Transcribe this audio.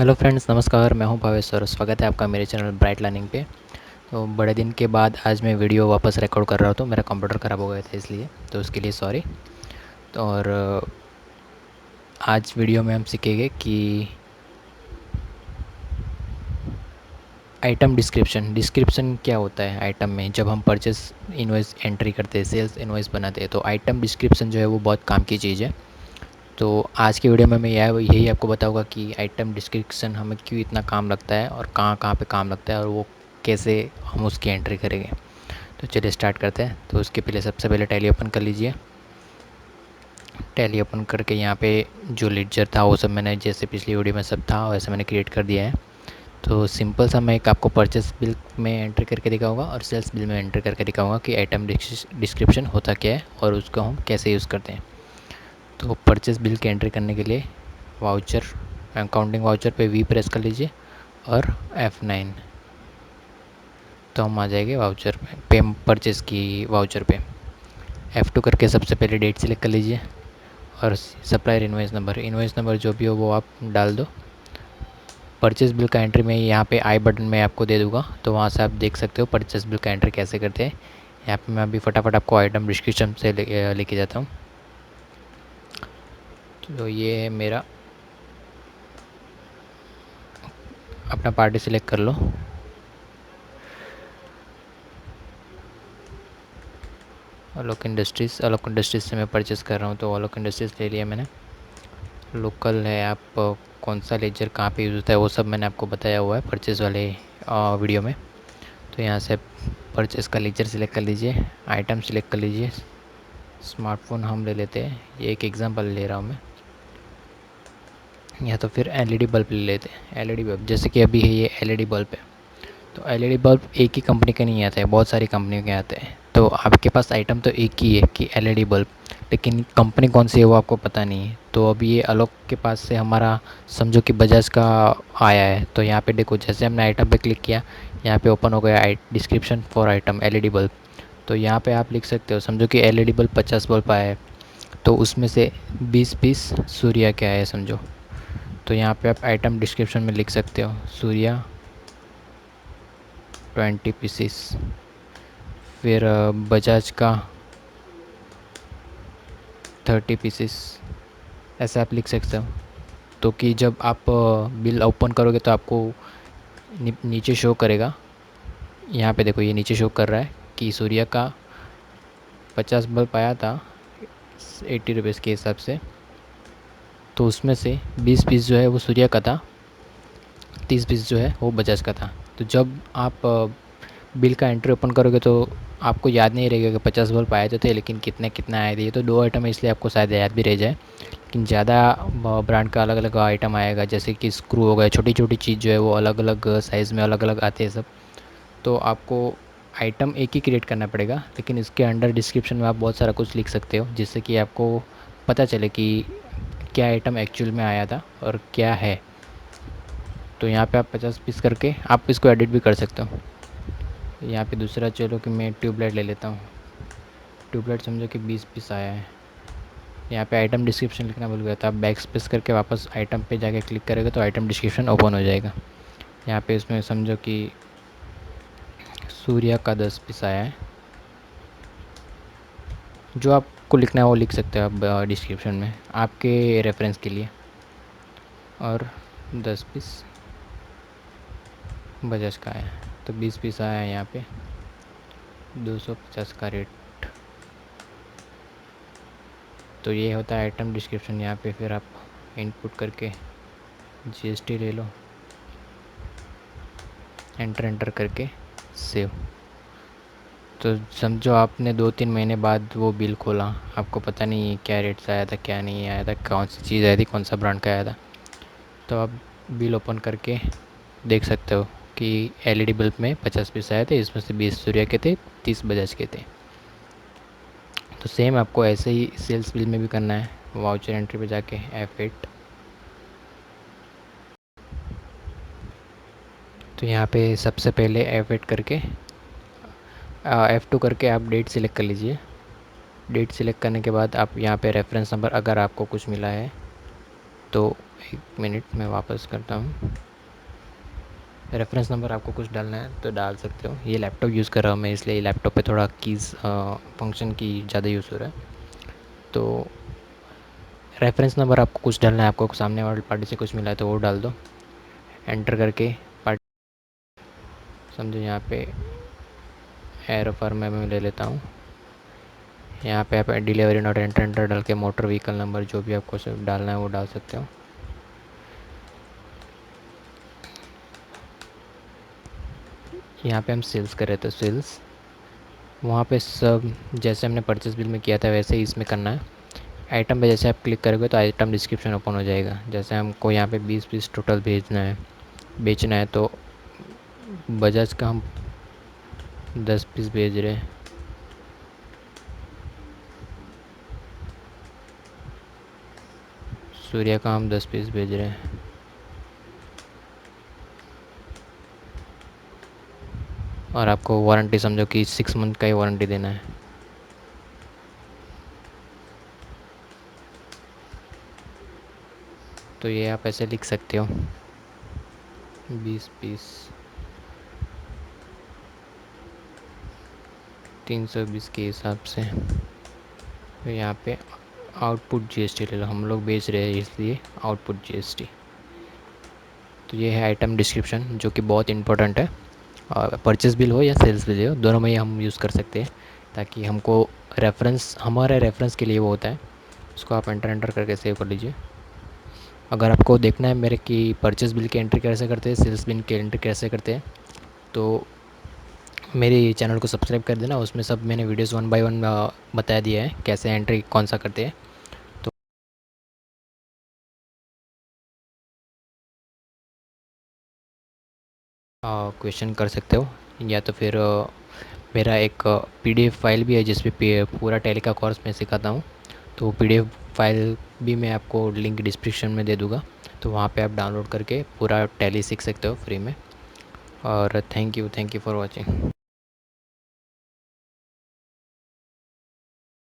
Hello friends, नमस्कार। मैं हूं भावेश और स्वागत है आपका मेरे चैनल ब्राइट लर्निंग पे। तो बड़े दिन के बाद आज मैं वीडियो वापस रिकॉर्ड कर रहा हूं। तो मेरा कंप्यूटर ख़राब हो गया था इसलिए, तो उसके लिए सॉरी। तो और आज वीडियो में हम सीखेंगे कि आइटम डिस्क्रिप्शन क्या होता है। आइटम में जब हम परचेस इनवॉइस एंट्री करते हैं, सेल्स इनवॉइस बनाते हैं, तो आइटम डिस्क्रिप्शन जो है वो बहुत काम की चीज़ है। तो आज के वीडियो में मैं यही आपको बताऊंगा कि आइटम डिस्क्रिप्शन हमें क्यों इतना काम लगता है और कहाँ कहाँ पे काम लगता है और वो कैसे हम उसकी एंट्री करेंगे। तो चलिए स्टार्ट करते हैं। तो उसके पहले सबसे पहले टैली ओपन कर लीजिए। टैली ओपन करके यहाँ पे जो लेडजर था वो सब मैंने जैसे पिछली वीडियो में सब था वैसे मैंने क्रिएट कर दिया है। तो सिंपल सा मैं एक आपको परचेस बिल में एंट्री करके दिखाऊंगा और सेल्स बिल में एंट्री करके दिखाऊंगा कि आइटम डिस्क्रिप्शन होता क्या है और उसको हम कैसे यूज़ करते हैं। तो परचेस बिल की एंट्री करने के लिए वाउचर अकाउंटिंग वाउचर पे वी प्रेस कर लीजिए और F9। तो हम आ जाएंगे वाउचर पे परचेस की वाउचर पे। F2 करके सबसे पहले डेट सिलेक्ट कर लीजिए और सप्लायर इनवॉइस नंबर जो भी हो वो आप डाल दो। परचेस बिल का एंट्री में यहाँ पे आई बटन में आपको दे दूँगा, तो वहाँ से आप देख सकते हो परचेस बिल का एंट्री कैसे करते हैं। यहाँ पे मैं अभी फटाफट आपको आइटम डिस्क्रिप्शन से लेके जाता हूँ। तो ये है मेरा, अपना पार्टी सिलेक्ट कर लो। अलोक इंडस्ट्रीज़ से मैं परचेज़ कर रहा हूँ, तो अलोक इंडस्ट्रीज़ ले लिया मैंने। लोकल है, आप कौन सा लेजर कहाँ पे यूज़ होता है वो सब मैंने आपको बताया हुआ है परचेज़ वाले वीडियो में। तो यहाँ से परचेज़ का लेजर सिलेक्ट कर लीजिए, आइटम सिलेक्ट कर लीजिए। स्मार्टफोन हम ले लेते हैं, ये एक एग्जांपल ले रहा हूँ मैं। या तो फिर एलईडी बल्ब ले लेते हैं। एलईडी बल्ब जैसे कि अभी है ये एलईडी बल्ब है। तो एलईडी बल्ब एक ही कंपनी का नहीं आता है, बहुत सारी कंपनियों के आते हैं। तो आपके पास आइटम तो एक ही है कि एलईडी बल्ब, लेकिन कंपनी कौन सी है वो आपको पता नहीं है। तो अभी ये आलोक के पास से हमारा समझो कि बजाज का आया है। तो यहाँ पे देखो, जैसे हमने आइटम पे क्लिक किया, यहाँ पे ओपन हो गया description for item LED bulb. तो यहाँ पे आप लिख सकते हो, समझो कि एलईडी बल्ब 50 बल्ब आया है, तो उसमें से 20 पीस सूर्या के आए हैं समझो। तो यहाँ पे आप आइटम डिस्क्रिप्शन में लिख सकते हो सूर्या 20 पीसीस। फिर बजाज का 30 पीसीस, ऐसे आप लिख सकते हो। तो कि जब आप बिल ओपन करोगे तो आपको नीचे शो करेगा। यहाँ पे देखो, ये नीचे शो कर रहा है कि सूर्या का 50 बल्ब आया था 80 रुपीज़ के हिसाब से। तो उसमें से 20 पीस जो है वो सूर्या का था, 30 पीस जो है वो बजाज का था। तो जब आप बिल का एंट्री ओपन करोगे तो आपको याद नहीं रहेगा कि 50 बल्ब आए तो थे, लेकिन कितने कितने आए थे। ये तो दो आइटम है इसलिए आपको शायद याद भी रह जाए, लेकिन ज़्यादा ब्रांड का अलग अलग आइटम आएगा। जैसे कि स्क्रू हो गए, छोटी छोटी चीज़ जो है वो अलग अलग साइज़ में अलग अलग आते हैं सब। तो आपको आइटम एक ही क्रिएट करना पड़ेगा, लेकिन इसके अंडर डिस्क्रिप्शन में आप बहुत सारा कुछ लिख सकते हो जिससे कि आपको पता चले कि क्या आइटम एक्चुअल में आया था और क्या है। तो यहाँ पे आप 50 पीस करके आप इसको एडिट भी कर सकते हो। यहाँ पे दूसरा चलो कि मैं ट्यूबलाइट ले लेता हूँ। ट्यूबलाइट समझो कि 20 पीस आया है। यहाँ पे आइटम डिस्क्रिप्शन लिखना भूल गया, तो आप बैक स्पेस करके वापस आइटम पे जाके क्लिक करेंगे तो आइटम डिस्क्रिप्शन ओपन हो जाएगा। यहाँ पे इसमें समझो कि सूर्या का 10 पीस आया है। जो आपको लिखना है वो लिख सकते हो आप डिस्क्रिप्शन में आपके रेफरेंस के लिए। और 10 पीस बजाज का आया है, तो 20 पीस आया है यहाँ पे 250 का रेट। तो ये होता है आइटम डिस्क्रिप्शन। यहाँ पे फिर आप इनपुट करके जीएसटी ले लो, एंटर करके सेव। तो समझो आपने 2-3 महीने बाद वो बिल खोला, आपको पता नहीं क्या रेट से आया था क्या नहीं आया था, कौन सी चीज़ आई थी, कौन सा ब्रांड का आया था। तो आप बिल ओपन करके देख सकते हो कि एलईडी बल्ब में 50 पीस आए थे, इसमें से 20 सूर्या के थे, 30 बजाज के थे। तो सेम आपको ऐसे ही सेल्स बिल में भी करना है। वाउचर एंट्री पे जाके F8, तो यहाँ पे सबसे पहले F8 करके F2 करके आप डेट सिलेक्ट कर लीजिए। डेट सिलेक्ट करने के बाद आप यहाँ पे रेफरेंस नंबर अगर आपको कुछ मिला है तो 1 मिनट में वापस करता हूँ। रेफरेंस नंबर आपको कुछ डालना है तो डाल सकते हो। ये लैपटॉप यूज़ कर रहा हूँ मैं, इसलिए लैपटॉप पे थोड़ा कीज़ फंक्शन की ज़्यादा यूज़ हो रहा है। तो रेफरेंस नंबर आपको कुछ डालना है, आपको सामने वाली पार्टी से कुछ मिला है तो वो डाल दो। एंटर करके पार्टी समझो यहाँ पे एरो फॉर मैं ले लेता हूँ। यहाँ पे आप डिलीवरी नोट एंटर एंटर डाल के मोटर व्हीकल नंबर जो भी आपको सब डालना है वो डाल सकते हो। यहाँ पे हम सेल्स कर रहे थे, सेल्स वहाँ पे सब जैसे हमने परचेस बिल में किया था वैसे ही इसमें करना है। आइटम पे जैसे आप क्लिक करोगे तो आइटम डिस्क्रिप्शन ओपन हो जाएगा। जैसे हमको यहाँ पे 20 पीस टोटल भेजना है, बेचना है, तो बजाज का हम 10 पीस भेज रहे हैं। सूर्या का हम 10 पीस भेज रहे हैं। और आपको वारंटी समझो कि 6 मंथ का ही वारंटी देना है। तो ये आप ऐसे लिख सकते हो 20 पीस 320 के हिसाब से। तो यहाँ पे आउटपुट जीएसटी ले लो, हम लोग बेच रहे हैं इसलिए आउटपुट जीएसटी। तो ये है आइटम डिस्क्रिप्शन जो कि बहुत इंपॉर्टेंट है। और परचेस बिल हो या सेल्स बिल हो, दोनों में ही हम यूज़ कर सकते हैं, ताकि हमको रेफरेंस, हमारे रेफरेंस के लिए वो होता है। उसको आप एंटर एंटर करके सेव कर लीजिए। अगर आपको देखना है मेरे कि परचेस बिल की एंट्री कैसे करते हैं, सेल्स बिल की एंट्री कैसे करते हैं, तो मेरे चैनल को सब्सक्राइब कर देना। उसमें सब मैंने वीडियोस 1 बाय 1 बता दिया है कैसे एंट्री कौन सा करते हैं। तो क्वेश्चन कर सकते हो, या तो फिर मेरा एक पीडीएफ फाइल भी है जिसपे पूरा टैली का कोर्स मैं सिखाता हूँ। तो पीडीएफ फाइल भी मैं आपको लिंक डिस्क्रिप्शन में दे दूँगा, तो वहाँ पे आप डाउनलोड करके पूरा टैली सीख सकते हो फ्री में। और थैंक यू फॉर वॉचिंग।